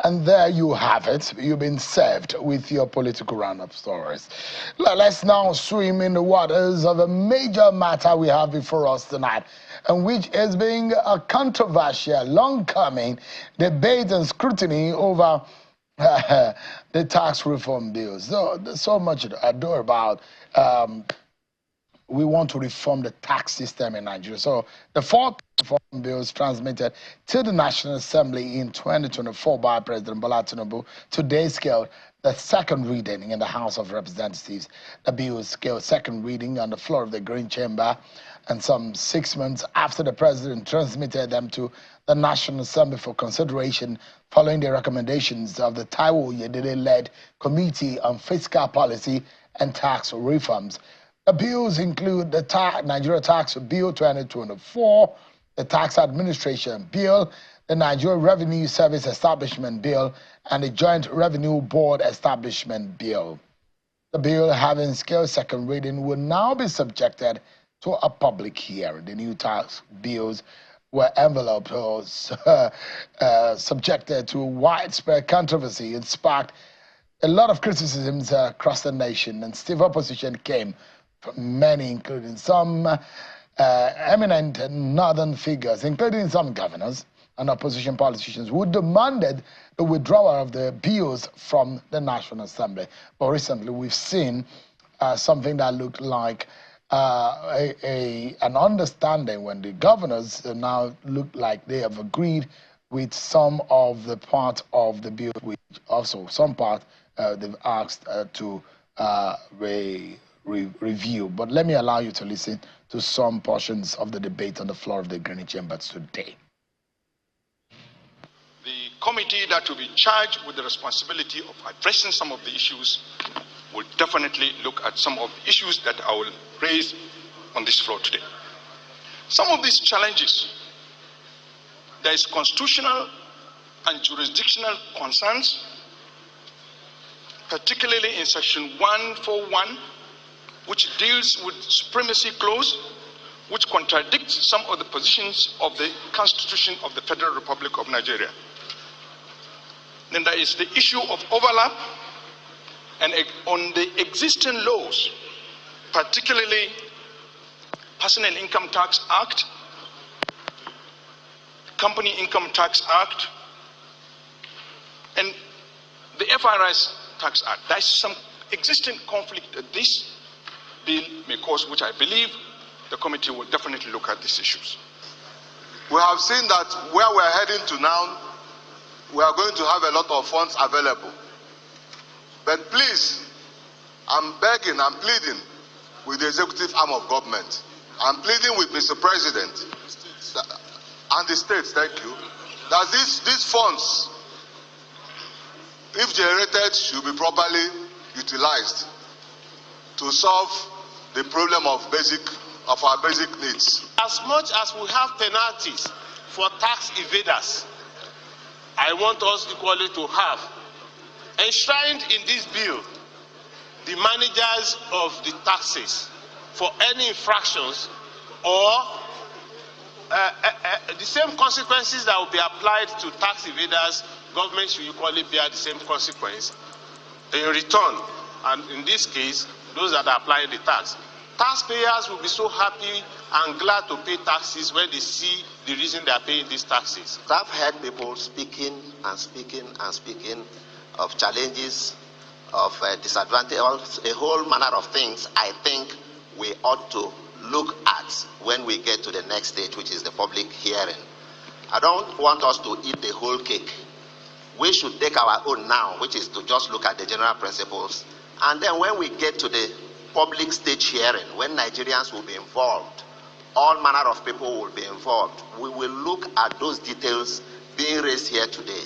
And there you have it. You've been served with your political roundup stories. Let's now swim in the waters of a major matter we have before us tonight, and which is being a controversial, long-coming debate and scrutiny over the tax reform bills. There's so much to adore about. We want to reform the tax system in Nigeria. So the four reform bills transmitted to the National Assembly in 2024 by President Bola Tinubu today scaled the second reading in the House of Representatives. The bill scaled second reading on the floor of the Green Chamber, and some 6 months after the President transmitted them to the National Assembly for consideration following the recommendations of the Taiwo Oyedele-led Committee on Fiscal Policy and Tax Reforms. The bills include the Nigeria Tax Bill 2024, the Tax Administration Bill, the Nigeria Revenue Service Establishment Bill, and the Joint Revenue Board Establishment Bill. The bill, having scaled second reading, will now be subjected to a public hearing. The new tax bills were enveloped or subjected to widespread controversy and sparked a lot of criticisms across the nation, and stiff opposition came from many, including some eminent northern figures, including some governors and opposition politicians, who demanded the withdrawal of the bills from the National Assembly. But recently we've seen something that looked like an understanding when the governors now look like they have agreed with some of the part of the bill, which also some part they've asked to review. But let me allow you to listen to some portions of the debate on the floor of the Green Chamber today. The committee that will be charged with the responsibility of addressing some of the issues will definitely look at some of the issues that I will raise on this floor today. Some of these challenges, there is constitutional and jurisdictional concerns, particularly in section 141, which deals with supremacy clause, which contradicts some of the positions of the Constitution of the Federal Republic of Nigeria. Then there is the issue of overlap and on the existing laws, particularly Personal Income Tax Act, Company Income Tax Act, and the FRS Tax Act. There is some existing conflict that this bill may cause, which I believe the committee will definitely look at these issues. We have seen that where we're heading to now, we are going to have a lot of funds available. But please, I'm begging, I'm pleading with the executive arm of government. I'm pleading with Mr. President and the states, thank you, that these funds, if generated, should be properly utilized to solve the problem of our basic needs. As much as we have penalties for tax evaders, I want us equally to have enshrined in this bill the managers of the taxes for any infractions, or the same consequences that will be applied to tax evaders. Government should equally bear the same consequence in return, and in this case, those that are applying the tax. Taxpayers will be so happy and glad to pay taxes when they see the reason they are paying these taxes. I've heard people speaking and speaking and speaking of challenges, of disadvantage, a whole manner of things I think we ought to look at when we get to the next stage, which is the public hearing. I don't want us to eat the whole cake. We should take our own now, which is to just look at the general principles. And then when we get to the public stage hearing, when Nigerians will be involved, all manner of people will be involved, we will look at those details being raised here today.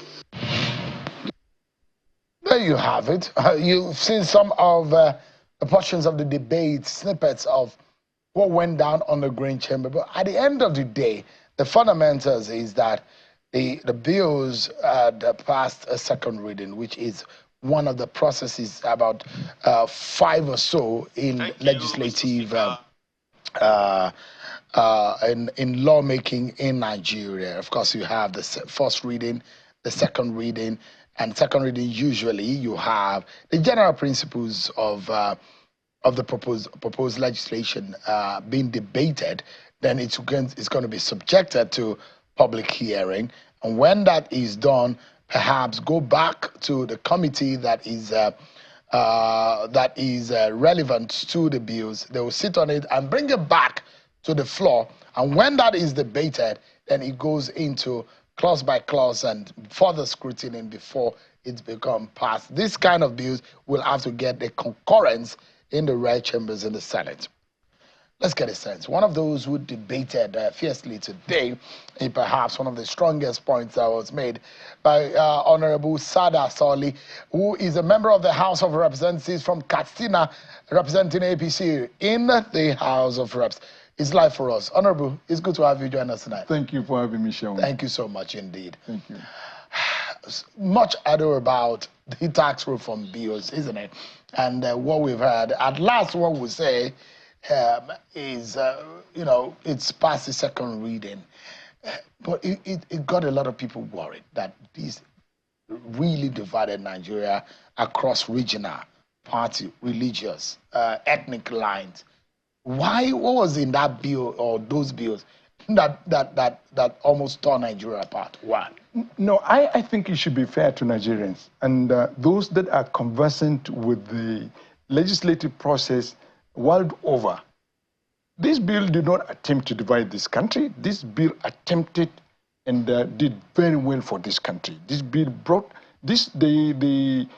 There you have it. You've seen some of the portions of the debate, snippets of what went down on the Green Chamber. But at the end of the day, the fundamentals is that the bills passed a second reading, which is one of the processes about 5 or so in legislative in lawmaking in Nigeria. Of course, you have the first reading, the second reading. And second reading, usually you have the general principles of the proposed legislation being debated. Then it's going to be subjected to public hearing. And when that is done, perhaps go back to the committee that is relevant to the bills. They will sit on it and bring it back to the floor. And when that is debated, then it goes into clause by clause and further scrutiny before it's become passed. This kind of bills will have to get the concurrence in the red chambers in the Senate. Let's get a sense. One of those who debated fiercely today, and perhaps one of the strongest points that was made by Honorable Sada Soli, who is a member of the House of Representatives from Katsina, representing APC in the House of Reps. It's live for us. Honorable, it's good to have you join us tonight. Thank you for having me, Sean. Thank you so much indeed. Thank you. Much ado about the tax reform bills, isn't it? And what we've heard, at last what we say is, it's past the second reading. But it got a lot of people worried that this really divided Nigeria across regional, party, religious, ethnic lines. What was in that bill or those bills that almost tore Nigeria apart? Why? No, I think it should be fair to Nigerians and those that are conversant with the legislative process world over. This bill did not attempt to divide this country. This bill attempted and did very well for this country. This bill brought this the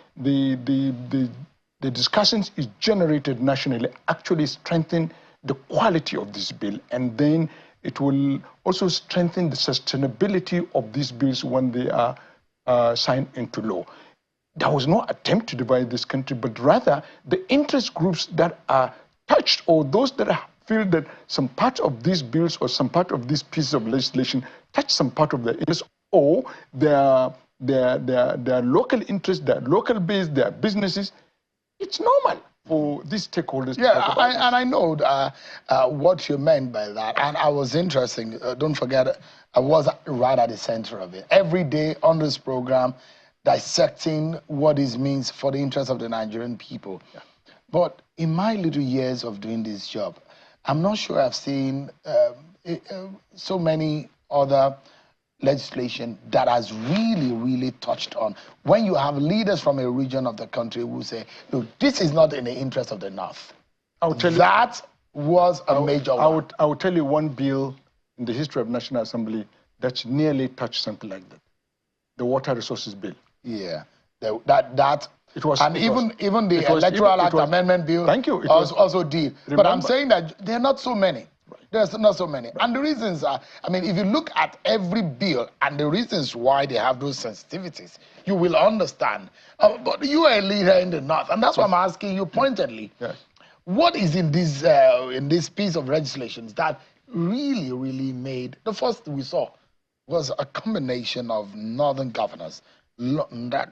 discussions it generated nationally actually strengthened the quality of this bill, and then it will also strengthen the sustainability of these bills when they are signed into law. There was no attempt to divide this country, but rather the interest groups that are touched, or those that feel that some part of these bills or some part of this piece of legislation touch some part of their interest, or their local interest, their local base, their businesses. It's normal for these stakeholders to talk about and I know what you meant by that. And I was interested, don't forget, I was right at the center of it. Every day on this program, dissecting what this means for the interest of the Nigerian people. Yeah. But in my little years of doing this job, I'm not sure I've seen so many other legislation that has really touched on. When you have leaders from a region of the country who say, no, this is not in the interest of the North. I'll tell you, that was a major one. I will tell you one bill in the history of National Assembly that's nearly touched something like that. The Water Resources Bill. Yeah, it was, and even the Electoral Act Amendment Bill. Thank you. Also did. Remember, but I'm saying that there are not so many. Right. There's not so many. Right. And the reasons are, I mean, if you look at every bill and the reasons why they have those sensitivities, you will understand. But you are a leader in the North, and that's why I'm asking you pointedly. Yes. What is in this piece of legislation that really made, the first we saw was a combination of northern governors,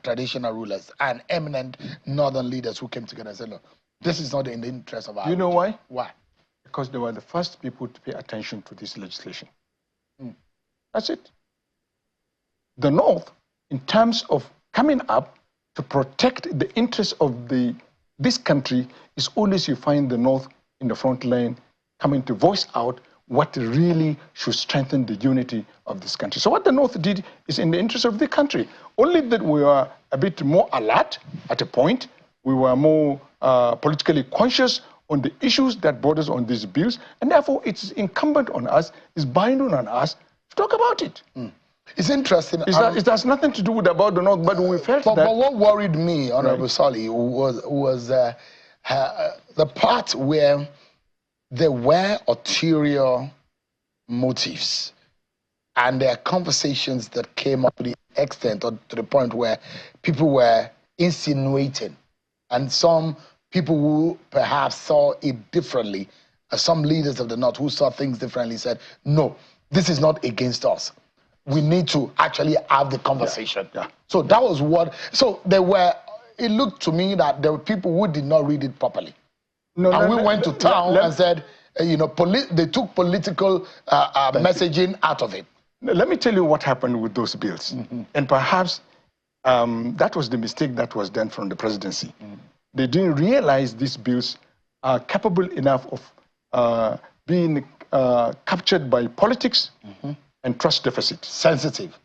traditional rulers, and eminent northern leaders who came together and said, look, this is not in the interest of our You know why? Why? Because they were the first people to pay attention to this legislation. That's it. The North, in terms of coming up to protect the interests of this country, is always you find the North in the front line coming to voice out what really should strengthen the unity of this country. So what the North did is in the interest of the country. Only that we were a bit more alert at a point. We were more politically conscious on the issues that borders on these bills, and therefore it's incumbent on us, it's binding on us to talk about it. It's interesting. It has nothing to do with about the North, but we felt that... But what worried me, Honorable Soli, was the part where there were ulterior motives, and there are conversations that came up to the extent or to the point where people were insinuating, and some people who perhaps saw it differently, some leaders of the North who saw things differently said, no, this is not against us. We need to actually have the conversation. Yeah. So that was what, so there were, it looked to me that there were people who did not read it properly. We went to town and said, they took political messaging out of it. let me tell you what happened with those bills. And perhaps that was the mistake that was done from the presidency. They didn't realize these bills are capable enough of being captured by politics and trust deficit. Sensitive.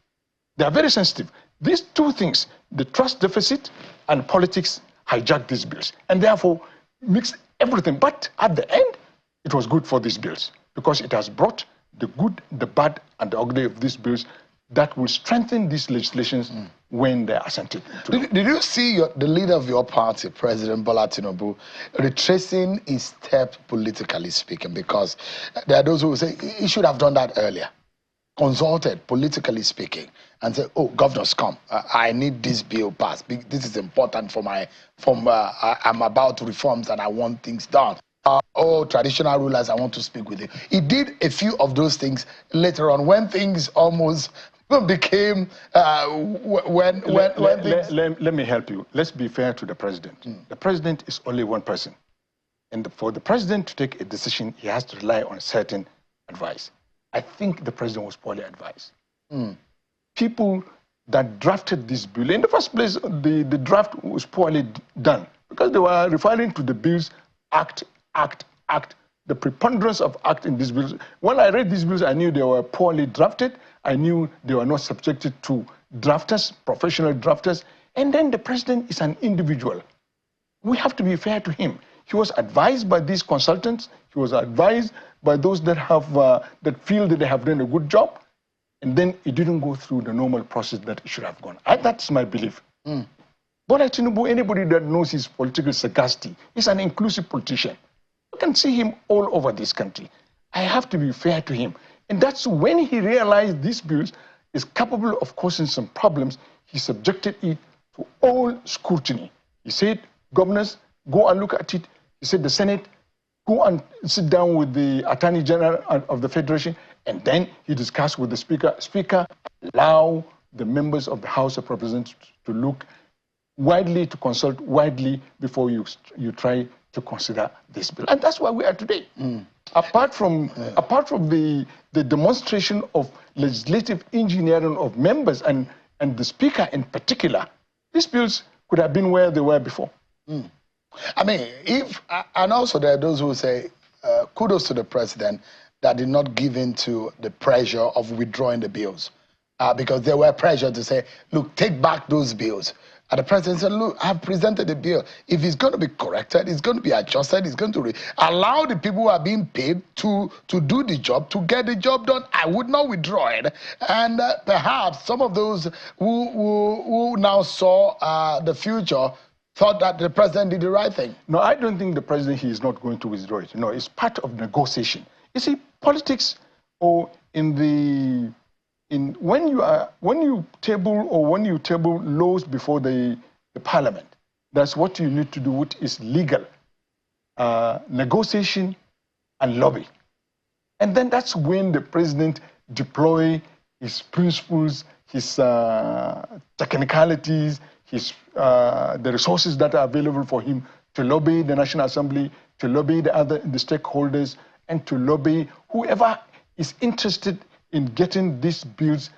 They are very sensitive. These two things, the trust deficit and politics, hijacked these bills and therefore mixed everything. But at the end, it was good for these bills because it has brought the good, the bad, and the ugly of these bills that will strengthen these legislations when they are assented to. Did you see the leader of your party, President Bola Tinubu, retracing his step politically speaking? Because there are those who say he should have done that earlier, consulted politically speaking, and said, "Oh, governors, come! I need this bill passed. This is important for I'm about to reforms and I want things done." Oh, traditional rulers, I want to speak with you. He did a few of those things later on when things almost became Let me help you. Let's be fair to the president. The president is only one person, and for the president to take a decision, he has to rely on certain advice. I think the president was poorly advised. People that drafted this bill, in the first place, the draft was poorly done because they were referring to the bills act. The preponderance of act in these bills. When I read these bills, I knew they were poorly drafted. I knew they were not subjected to drafters, professional drafters. And then the president is an individual. We have to be fair to him. He was advised by these consultants. He was advised by those that have that feel that they have done a good job. And then it didn't go through the normal process that it should have gone. That's my belief. Bola Tinubu, anybody that knows his political sagacity, is an inclusive politician. You can see him all over this country. I have to be fair to him. And that's when he realized this bill is capable of causing some problems, he subjected it to all scrutiny. He said, governors, go and look at it. He said, the Senate, go and sit down with the Attorney General of the Federation. And then he discussed with the Speaker. Speaker, allow the members of the House of Representatives to look widely, to consult widely before you try to consider this bill. And that's where we are today. Apart from the demonstration of legislative engineering of members and the Speaker in particular, these bills could have been where they were before. I mean, and also there are those who say, kudos to the president that did not give in to the pressure of withdrawing the bills. Because there were pressure to say, look, take back those bills. And the president said, look, I've presented a bill. If it's going to be corrected, it's going to be adjusted, it's going to allow the people who are being paid to do the job, to get the job done. I would not withdraw it. And perhaps some of those who now saw the future thought that the president did the right thing. No, I don't think the president, he is not going to withdraw it. No, it's part of negotiation. You see, politics or when you table laws before the parliament, that's what you need to do, which is legal negotiation and lobby. And then that's when the president deploy his principles, his technicalities, the resources that are available for him to lobby the National Assembly, to lobby the stakeholders, and to lobby whoever is interested in getting these bills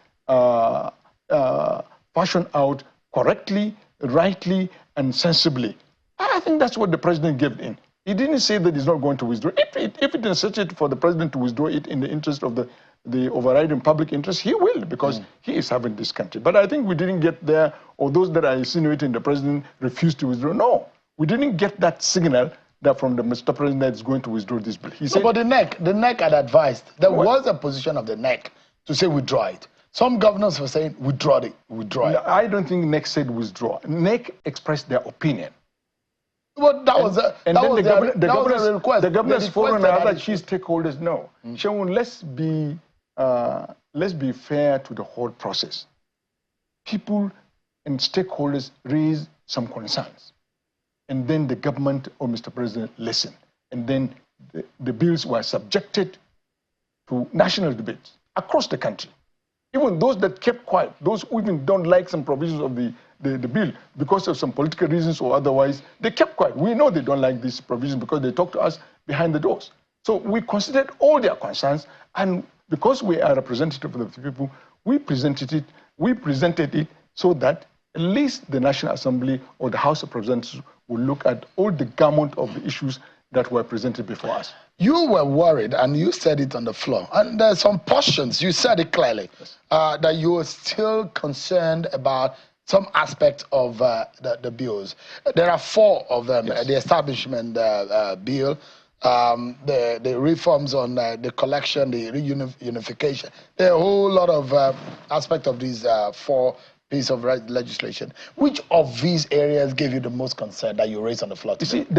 fashioned out correctly, rightly, and sensibly. I think that's what the president gave in. He didn't say that he's not going to withdraw. If it is necessary for the president to withdraw it in the interest of the overriding public interest, he will, because he is having this country. But I think we didn't get there, or those that are insinuating the president refused to withdraw. No, we didn't get that signal that from the Mr. President that is going to withdraw this bill. He said, but the NEC had advised. There was a position of the NEC to say withdraw it. Some governors were saying withdraw it. No, I don't think NEC said withdraw. NEC expressed their opinion. But that was a request. The governors forum and other key stakeholders, no. Shaun, let's be fair to the whole process. People and stakeholders raise some concerns. And then the government or Mr. President listened. And then the bills were subjected to national debates across the country. Even those that kept quiet, those who even don't like some provisions of the bill because of some political reasons or otherwise, they kept quiet. We know they don't like these provisions because they talk to us behind the doors. So we considered all their concerns, and because we are representative of the people, we presented it so that at least the National Assembly or the House of Representatives will look at all the gamut of the issues that were presented before us. You were worried, and you said it on the floor, and there's some portions, you said it clearly, that you were still concerned about some aspect of the bills. There are 4 of them: the establishment bill, the reforms on the collection, the reunification. There are a whole lot of aspects of these 4 pieces of legislation. Which of these areas gave you the most concern that you raised on the floor today? You see,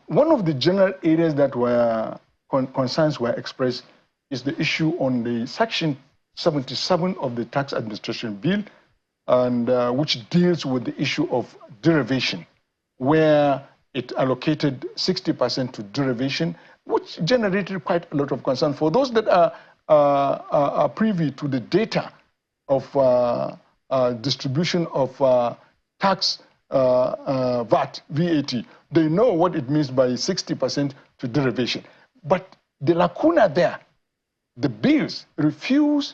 one of the general areas that were concerns were expressed is the issue on the Section 77 of the Tax Administration Bill, and which deals with the issue of derivation, where it allocated 60% to derivation, which generated quite a lot of concern. For those that are privy to the data of distribution of tax, VAT, they know what it means by 60% to derivation. But the lacuna there, the bills refuse,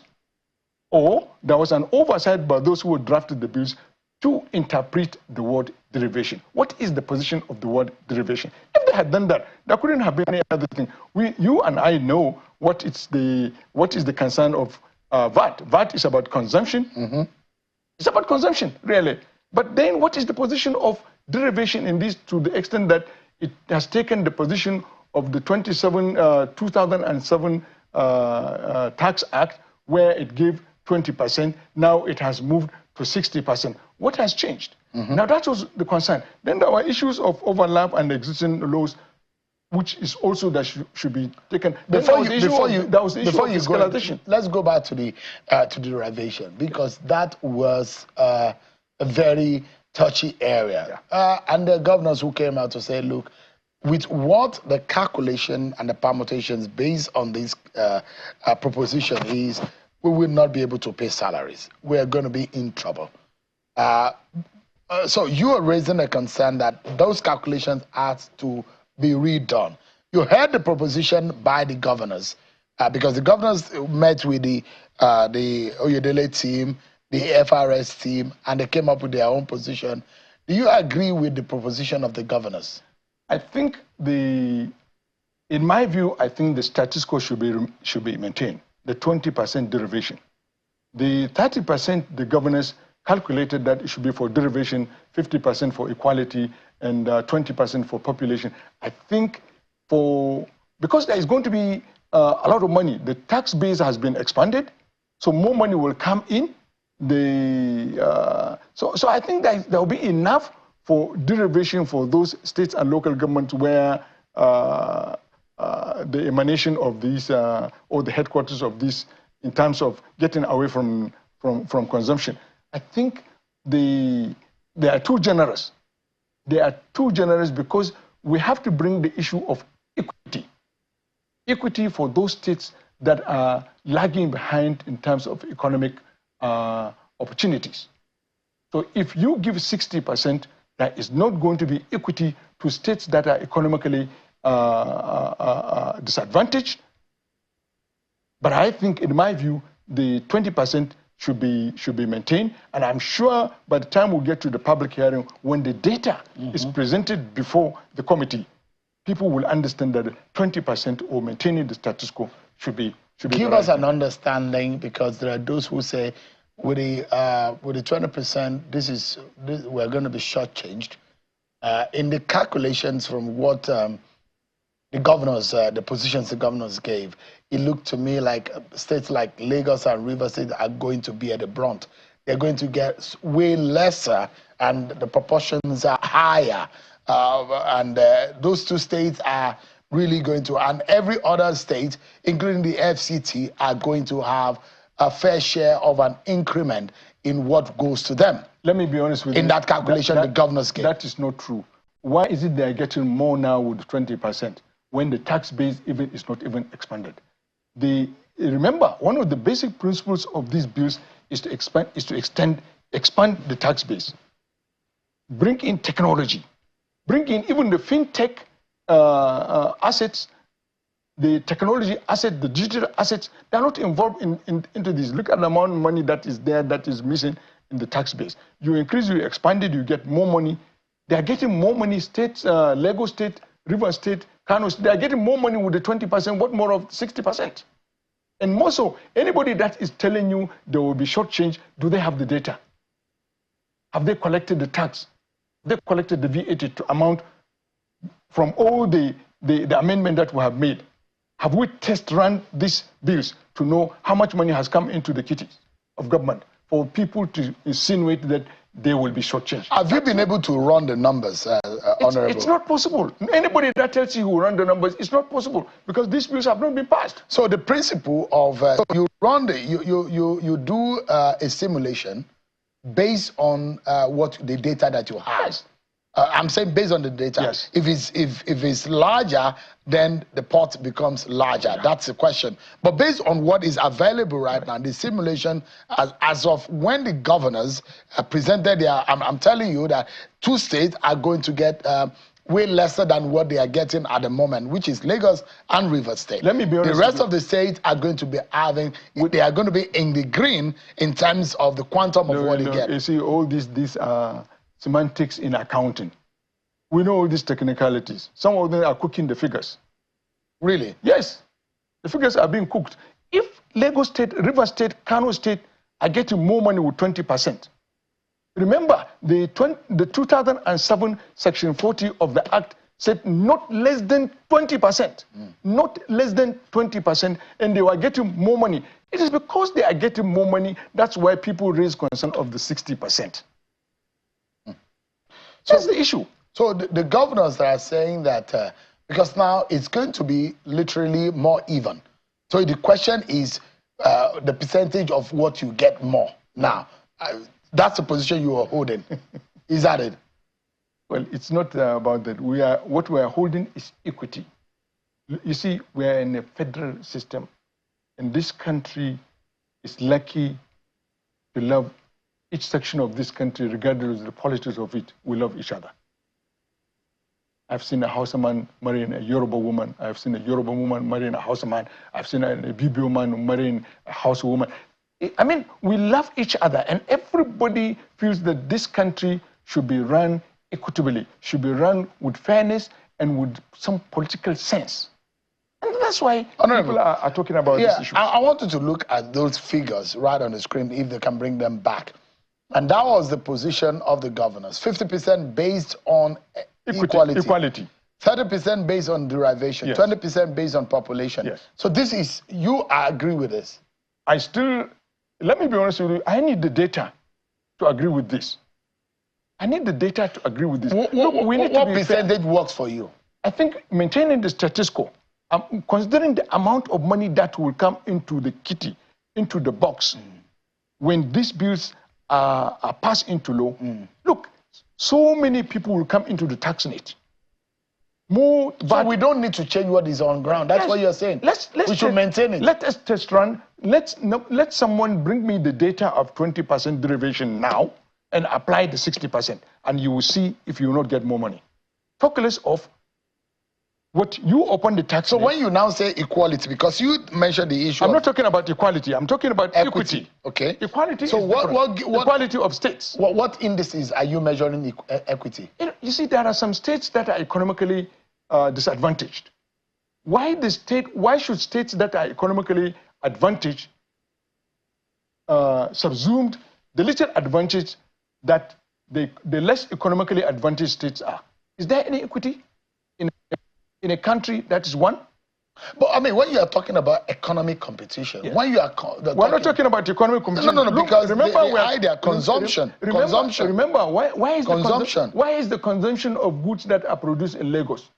or there was an oversight by those who drafted the bills to interpret the word derivation. What is the position of the word derivation? If they had done that, there couldn't have been any other thing. You and I know what is the concern of VAT. VAT is about consumption. Mm-hmm. It's about consumption, really. But then what is the position of derivation in this, to the extent that it has taken the position of the 2007 Tax Act, where it gave 20%. Now it has moved to 60%. What has changed? Mm-hmm. Now that was the concern. Then there were issues of overlap and existing laws, which is also that should be taken. Before you go, let's go back to the derivation, because that was a very touchy area. Yeah. And the governors who came out to say, look, with what the calculation and the permutations based on this proposition is, we will not be able to pay salaries. We're going to be in trouble. So you are raising a concern that those calculations have to be redone. You heard the proposition by the governors, because the governors met with the Oyedele team, the FRS team, and they came up with their own position. Do you agree with the proposition of the governors? I think in my view, I think the status quo should be maintained. The 20% derivation. The 30%, the governors calculated that it should be for derivation, 50% for equality, and 20% for population. I think because there is going to be a lot of money, the tax base has been expanded, so more money will come in. So I think that there will be enough for derivation for those states and local governments where the emanation of these or the headquarters of these, in terms of getting away from consumption. I think they are too generous. They are too generous because we have to bring the issue of equity. Equity for those states that are lagging behind in terms of economic opportunities. So if you give 60%, there is not going to be equity to states that are economically disadvantaged. But I think, in my view, the 20% should be maintained. And I'm sure by the time we get to the public hearing, when the data is presented before the committee, people will understand that 20% or maintaining the status quo should be. Give us an understanding, because there are those who say, with the 20%, we're going to be shortchanged. In the calculations from what the governors, the positions the governors gave, it looked to me like states like Lagos and Rivers State are going to be at the brunt. They're going to get way lesser, and the proportions are higher. And those two states are really going to, and every other state, including the FCT, are going to have a fair share of an increment in what goes to them. Let me be honest with you. In that calculation the governors gave. That is not true. Why is it they're getting more now with 20% when the tax base is not even expanded? Remember, one of the basic principles of these bills is to expand the tax base. Bring in technology. Bring in even the fintech assets the technology asset, the digital assets, they're not involved into this. Look at the amount of money that is there that is missing in the tax base. You increase, you expand it, you get more money. They are getting more money, states, Lagos State, River State, Kano State, they are getting more money with the 20%, what more of 60%? And more so, anybody that is telling you there will be short change, do they have the data? Have they collected the tax? They collected the VAT to amount from all the amendment that we have made. Have we test run these bills to know how much money has come into the kitty of government for people to insinuate that they will be shortchanged? Have you been able to run the numbers, Honorable? It's not possible. Anybody that tells you who run the numbers, it's not possible because these bills have not been passed. So the principle of you run you do a simulation based on what the data that you have. Yes. I'm saying based on the data. Yes. If it's larger, then the pot becomes larger. Yeah. That's the question. But based on what is available right now, the simulation as of when the governors presented their, I'm telling you that 2 states are going to get way lesser than what they are getting at the moment, which is Lagos and River State. Let me be honest. The rest of the states are going to be having, they are going to be in the green in terms of the quantum of what they get. You see, all these semantics in accounting. We know all these technicalities. Some of them are cooking the figures. Really? Yes. The figures are being cooked. If Lagos State, River State, Kano State are getting more money with 20%, remember the 2007 Section 40 of the Act said not less than 20%. Not less than 20%, and they were getting more money. It is because they are getting more money, that's why people raise concern of the 60%. That's the issue. So the governors are saying that because now it's going to be literally more even. So the question is the percentage of what you get more. Now, that's the position you are holding. Is that it? Well, it's not about that. What we are holding is equity. You see, we are in a federal system, and this country is lucky to love each section of this country, regardless of the politics of it. We love each other. I've seen a Hausaman marrying a Yoruba woman. I've seen a Yoruba woman marrying a Hausaman. I've seen a Bibio man marrying a Hausa woman. I mean, we love each other, and everybody feels that this country should be run equitably, should be run with fairness and with some political sense. And that's why people are talking about this issue. I wanted to look at those figures right on the screen, if they can bring them back. And that was the position of the governors. 50% based on equality. 30% based on derivation. Yes. 20% based on population. Yes. So this is, you agree with this? Let me be honest with you, I need the data to agree with this. I need the data to agree with this. What percentage works for you? I think maintaining the status quo, considering the amount of money that will come into the kitty, into the box, when these bills are passed into law, look, so many people will come into the tax net. So we don't need to change what is on ground. That's what you're saying. We should maintain it. Let us test run. Let someone bring me the data of 20% derivation now and apply the 60%, and you will see if you will not get more money. Talk less of what you open the tax. So when you now say equality, because you mentioned the issue. I'm not talking about equality. I'm talking about equity. Okay. Equality. So what equality of states? What indices are you measuring equity? You see, there are some states that are economically disadvantaged. Why should states that are economically advantaged subsumed the little advantage that the less economically advantaged states are? Is there any equity in a country that is one? But I mean, when you are talking about economic competition, when you are we're not talking about economic competition. No, because remember the idea consumption. Remember, why is the consumption of goods that are produced in Lagos?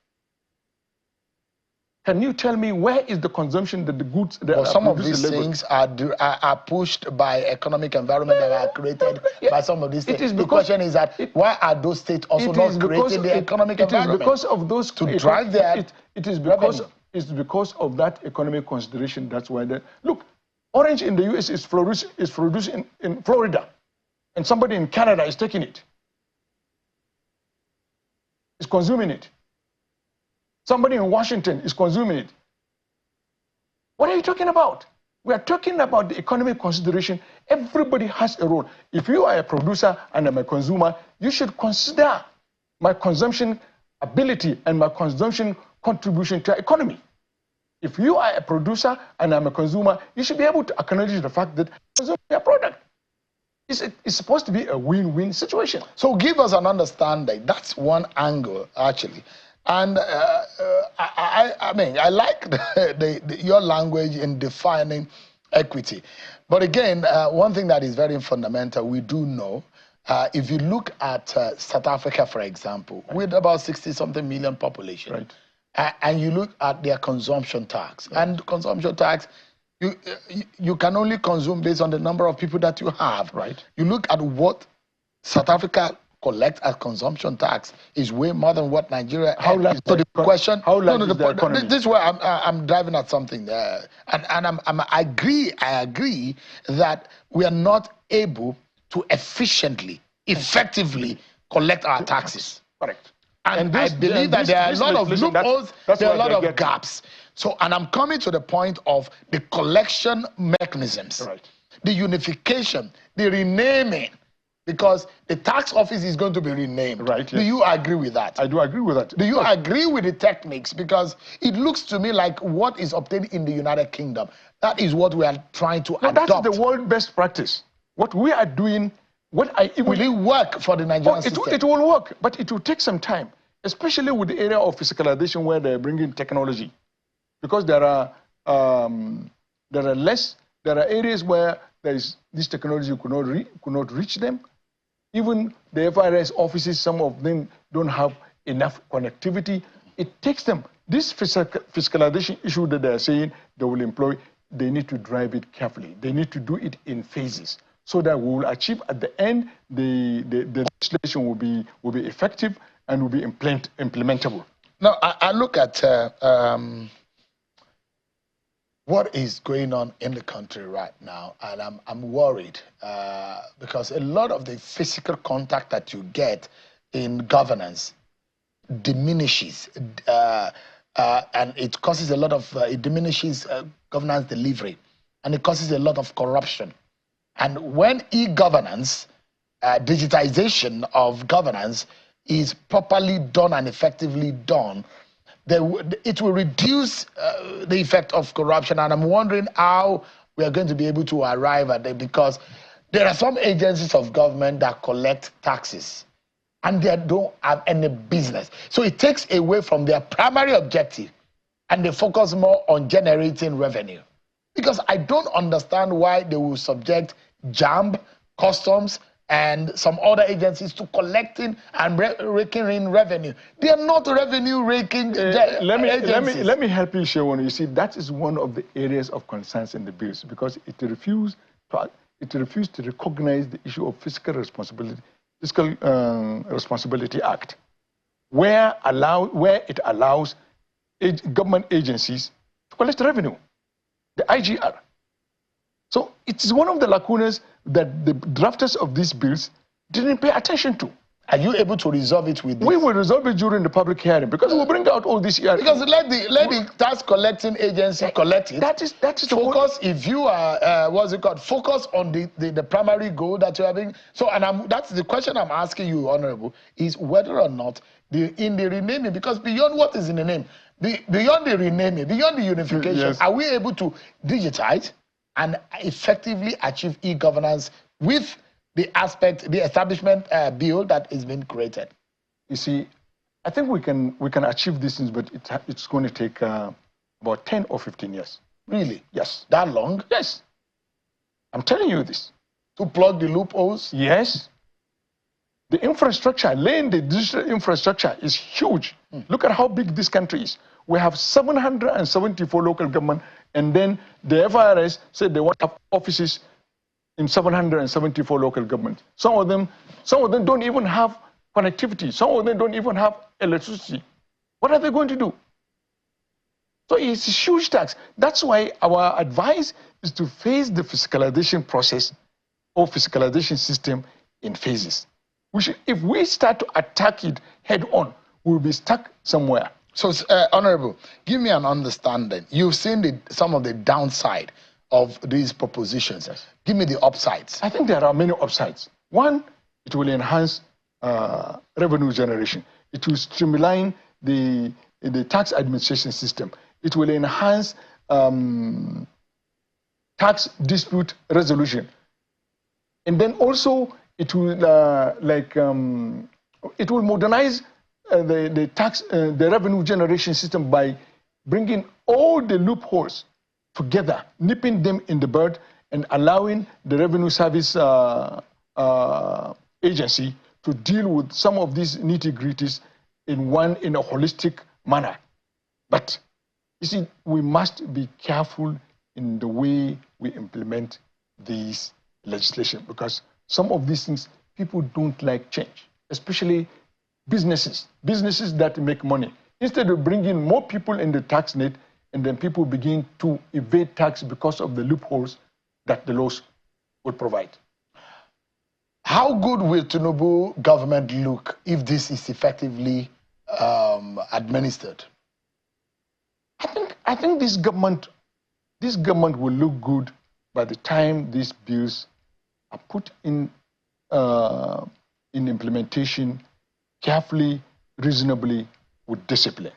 Can you tell me where is the consumption that the goods that are produced in Lagos? Some of these things are pushed by economic environment that are created by some of these things. The question is that why are those states also not creating the economic environment? It is because of those to drive their It's because of that economic consideration. That's why look, orange in the US is produced in Florida, and somebody in Canada is taking it. Is consuming it. Somebody in Washington is consuming it. What are you talking about? We are talking about the economic consideration. Everybody has a role. If you are a producer and I'm a consumer, you should consider my consumption ability and my consumption contribution to our economy. If you are a producer and I'm a consumer, you should be able to acknowledge the fact that consume your product. It's supposed to be a win-win situation. So give us an understanding. That's one angle, actually. And I mean, I like your language in defining equity. But again, one thing that is very fundamental, we do know, if you look at South Africa, for example, with about 60-something million population, right. And you look at their consumption tax, right. And consumption tax, you can only consume based on the number of people that you have. Right. You look at what South Africa collects as consumption tax is way more than what Nigeria. How large? So the question. How large is the economy? This is where I'm driving at something there, and I agree that we are not able to effectively collect our taxes. Correct. And I believe that there are a lot of loopholes, there are a lot of gaps. So, and I'm coming to the point of the collection mechanisms, right. The unification, the renaming, because the tax office is going to be renamed. Right. Yes. Do you agree with that? I do agree with that. Do you agree with the techniques? Because it looks to me like what is obtained in the United Kingdom, that is what we are trying to adopt. That's the world best practice. What we are doing, will it work for the Nigerian system? It will work, but it will take some time, especially with the area of fiscalization where they're bringing technology, because there are areas where there is this technology could not reach them. Even the FRS offices, some of them don't have enough connectivity. It takes them. This fiscalization issue that they're saying they will employ, they need to drive it carefully. They need to do it in phases so that we will achieve at the end the legislation will be effective and will be implementable. Now, I look at what is going on in the country right now, and I'm worried because a lot of the physical contact that you get in governance diminishes, and it causes a lot of, it diminishes governance delivery, and it causes a lot of corruption. And when e-governance, digitization of governance is properly done and effectively done, it will reduce the effect of corruption. And I'm wondering how we are going to be able to arrive at it, because there are some agencies of government that collect taxes and they don't have any business. So it takes away from their primary objective and they focus more on generating revenue. Because I don't understand why they will subject JAMB, customs, and some other agencies to collecting and raking in revenue. They are not revenue raking agencies. Let me help you, Shewon. You see, that is one of the areas of concerns in the bills, because it refused to recognize the issue of Fiscal Responsibility Act, where it allows government agencies to collect revenue, the IGR. So it is one of the lacunas that the drafters of these bills didn't pay attention to. Are you able to resolve it with this? We will resolve it during the public hearing, because we'll bring out all these areas. Because let the tax collecting agency collect it. That is focus. If you are what's it called? Focus on the primary goal that you're having. So, and that's the question I'm asking you, Honorable, is whether or not in the renaming, because beyond what is in the name, beyond the renaming, beyond the unification, yes, are we able to digitize and effectively achieve e-governance with the establishment bill that is being created? You see, I think we can achieve these things, but it's going to take about 10 or 15 years. Really? Yes. That long? Yes. I'm telling you this. To plug the loopholes? Yes. The infrastructure, laying the digital infrastructure is huge. Look at how big this country is. We have 774 local government, and then the FIRS said they want to have offices in 774 local governments. Some of them don't even have connectivity. Some of them don't even have electricity. What are they going to do? So it's a huge tax. That's why our advice is to phase the fiscalization process or fiscalization system in phases. If we start to attack it head on, we'll be stuck somewhere. So, Honorable, give me an understanding. You've seen some of the downside of these propositions. Yes. Give me the upsides. I think there are many upsides. One, it will enhance revenue generation. It will streamline the tax administration system. It will enhance tax dispute resolution. And then also it will it will modernize the revenue generation system by bringing all the loopholes together, nipping them in the bud, and allowing the Revenue Service Agency to deal with some of these nitty-gritties in a holistic manner. But you see, we must be careful in the way we implement these legislation, because some of these things people don't like change, especially businesses that make money. Instead of bringing more people in the tax net, and then people begin to evade tax because of the loopholes that the laws would provide. How good will Tinubu government look if this is effectively administered? I think this government will look good by the time these bills are put in implementation carefully, reasonably, with discipline.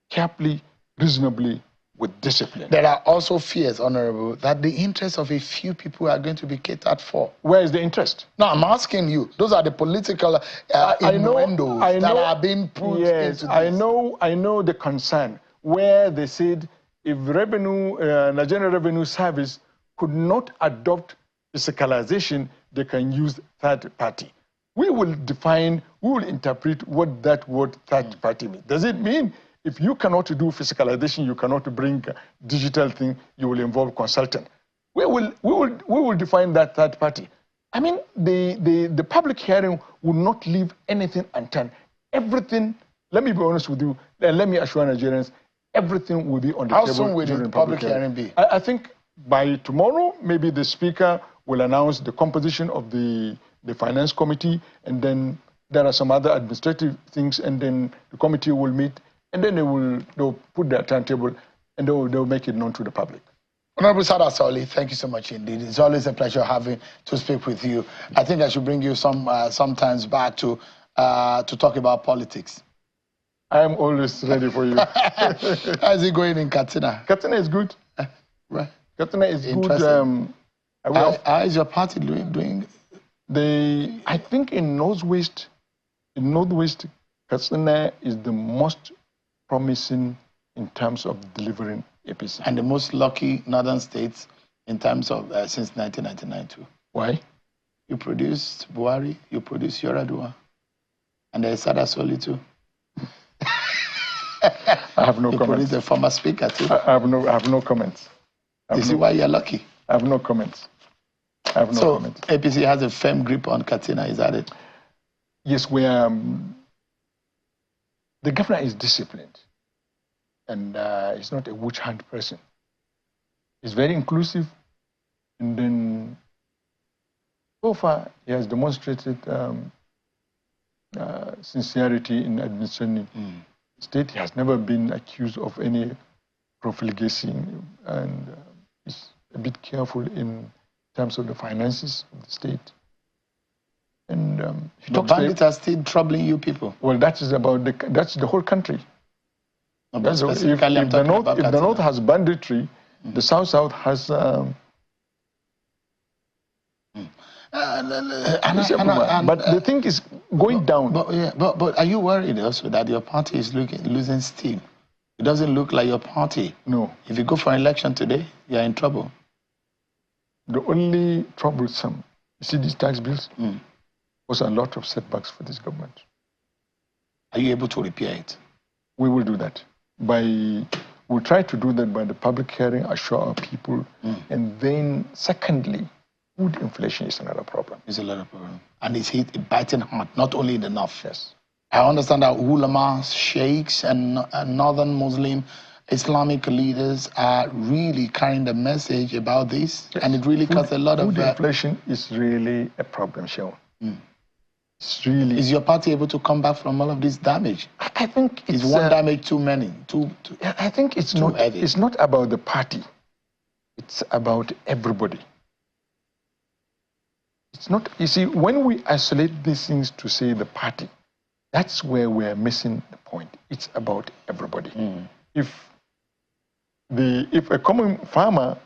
Carefully, reasonably, with discipline. There are also fears, Honorable, that the interests of a few people are going to be catered for. Where is the interest? No, I'm asking you. Those are the political innuendos that are being put into this. I know the concern, where they said if Nigerian Revenue Service could not adopt fiscalization, they can use third party. We will interpret what that word third party means. Does it mean if you cannot do fiscalization, you cannot bring digital thing, you will involve consultant? We will define that third party. I mean, the public hearing will not leave anything undone. Everything, let me be honest with you, and let me assure Nigerians, everything will be on the table. How soon will the public hearing be? I think by tomorrow, maybe the speaker will announce the composition of the finance committee, and then there are some other administrative things, and then the committee will meet, and then they'll put their timetable, and they'll make it known to the public. Honorable Sada Soli, thank you so much indeed. It's always a pleasure to speak with you. I think I should bring you sometimes back to talk about politics. I am always ready for you. How is it going in Katsina? Katsina is good. Right. Katsina is good. How is your party doing? I think in Northwest, Katsina is the most promising in terms of delivering APC. And the most lucky northern states in terms of since 1999 too. Why? You produced Buhari, you produced Yoradua, and there's Sada Soli too. I have no comments. You produced the former speaker too. I have no comments. You see why you're lucky? I have no comments. So APC has a firm grip on Katsina, is that it? Yes, we are. The governor is disciplined, and he's not a witch hunt person. He's very inclusive, and then so far he has demonstrated sincerity in administering the state. He has never been accused of any profligacy, and he's a bit careful in terms of the finances of the state. And bandits are still troubling you people. Well, that's the whole country. No, if the north has banditry, the south has. But the thing is going down. But are you worried also that your party is losing steam? It doesn't look like your party. No. If you go for an election today, you are in trouble. The only troublesome, you see these tax bills, was a lot of setbacks for this government. Are you able to repair it? We will do that. We'll try to do that by the public hearing, assure our people. And then secondly, food inflation is another problem. It's another problem. And it's biting hard, not only in the north. Yes. I understand that ulamas, sheikhs, and northern Muslim Islamic leaders are really carrying the message about this, yes. And it really caused a lot of... Food inflation is really a problem, Sean. It's really... Is your party able to come back from all of this damage? I think it's... Is one damage too many? I think it's not, it's not about the party. It's about everybody. It's not... You see, when we isolate these things to say the party, that's where we're missing the point. It's about everybody. If a common farmer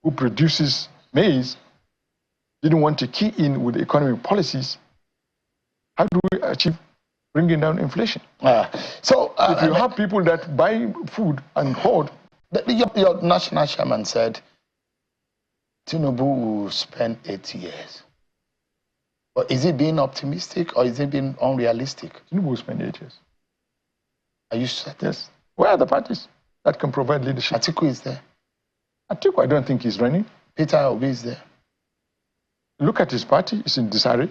who produces maize didn't want to key in with economic policies, how do we achieve bringing down inflation? If you have people that buy food and hoard... Your national chairman said Tinubu will spend 8 years. But is it being optimistic or is it being unrealistic? Tinubu will spend 8 years. Are you certain? Yes. Where are the parties that can provide leadership? Atiku is there. Atiku, I don't think he's running. Peter Obi is there. Look at his party, it's in disarray.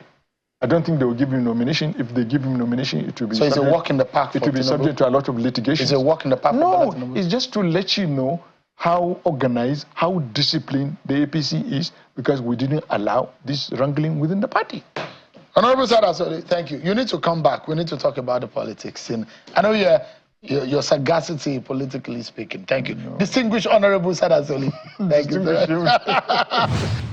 I don't think they will give him nomination. If they give him nomination, it will be... So it's a walk in the park for It will be subject to a lot of litigation. It's a walk in the park for No, it's just to let you know how organized, how disciplined the APC is, because we didn't allow this wrangling within the party. Honorable Sadasoli, thank you. You need to come back. We need to talk about the politics. And I know your sagacity, politically speaking. Thank you. No. Distinguished Honorable Sadasoli. Thank you.